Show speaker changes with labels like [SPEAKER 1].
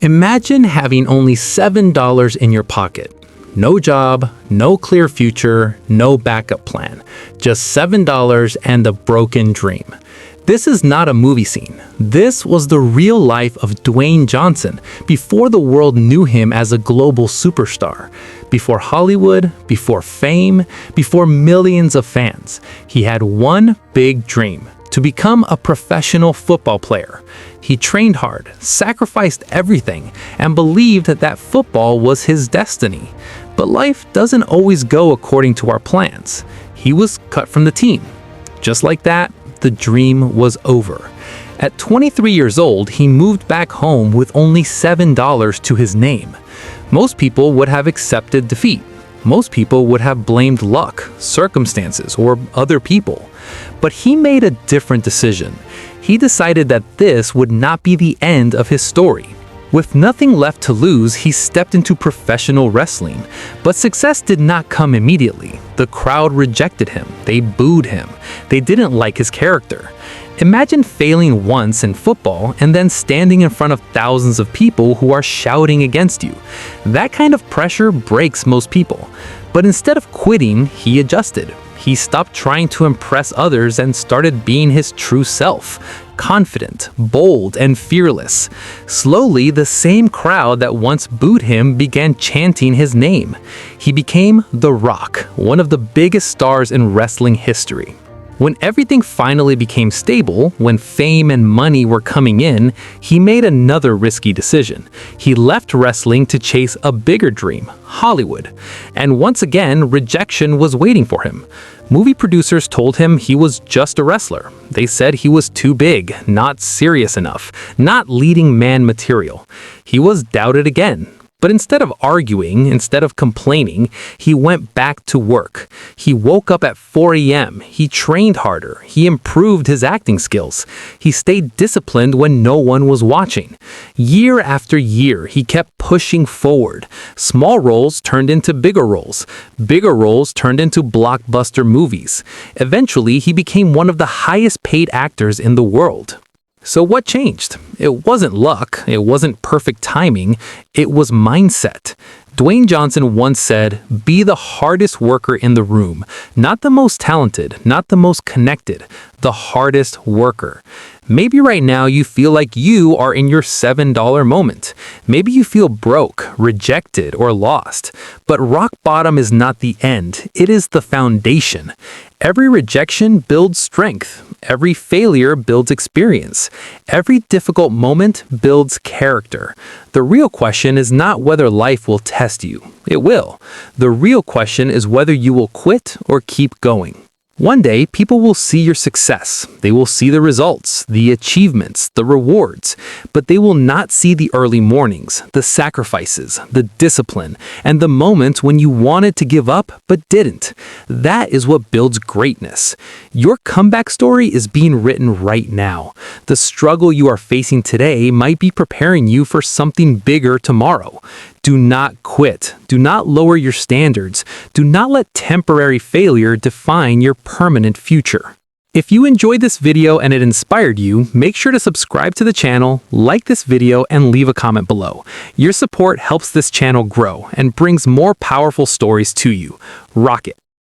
[SPEAKER 1] Imagine having only $7 in your pocket. No job, no clear future, no backup plan. Just $7 and a broken dream. This is not a movie scene. This was the real life of Dwayne Johnson before the world knew him as a global superstar. Before Hollywood, before fame, before millions of fans. He had one big dream: to become a professional football player. He trained hard, sacrificed everything, and believed that football was his destiny. But life doesn't always go according to our plans. He was cut from the team. Just like that, the dream was over. At 23 years old, he moved back home with only $7 to his name. Most people would have accepted defeat. Most people would have blamed luck, circumstances, or other people. But he made a different decision. He decided that this would not be the end of his story. With nothing left to lose, he stepped into professional wrestling. But success did not come immediately. The crowd rejected him. They booed him. They didn't like his character. Imagine failing once in football and then standing in front of thousands of people who are shouting against you. That kind of pressure breaks most people. But instead of quitting, he adjusted. He stopped trying to impress others and started being his true self. Confident, bold, and fearless. Slowly, the same crowd that once booed him began chanting his name. He became The Rock, one of the biggest stars in wrestling history. When everything finally became stable, when fame and money were coming in, he made another risky decision. He left wrestling to chase a bigger dream, Hollywood. And once again, rejection was waiting for him. Movie producers told him he was just a wrestler. They said he was too big, not serious enough, not leading man material. He was doubted again. But instead of arguing, instead of complaining, he went back to work. He woke up at 4 a.m. He trained harder. He improved his acting skills. He stayed disciplined when no one was watching. Year after year, he kept pushing forward. Small roles turned into bigger roles. Bigger roles turned into blockbuster movies. Eventually, he became one of the highest paid actors in the world. So what changed? It wasn't luck, it wasn't perfect timing, it was mindset. Dwayne Johnson once said, "Be the hardest worker in the room, not the most talented, not the most connected, the hardest worker." Maybe right now you feel like you are in your $7 moment. Maybe you feel broke, rejected, or lost. But rock bottom is not the end, it is the foundation. Every rejection builds strength. Every failure builds experience. Every difficult moment builds character. The real question is not whether life will test you. It will. The real question is whether you will quit or keep going. One day, people will see your success. They will see the results, the achievements, the rewards, but they will not see the early mornings, the sacrifices, the discipline, and the moments when you wanted to give up but didn't. That is what builds greatness. Your comeback story is being written right now. The struggle you are facing today might be preparing you for something bigger tomorrow. Do not quit. Do not lower your standards. Do not let temporary failure define your permanent future. If you enjoyed this video and it inspired you, make sure to subscribe to the channel, like this video, and leave a comment below. Your support helps this channel grow and brings more powerful stories to you. Rock it!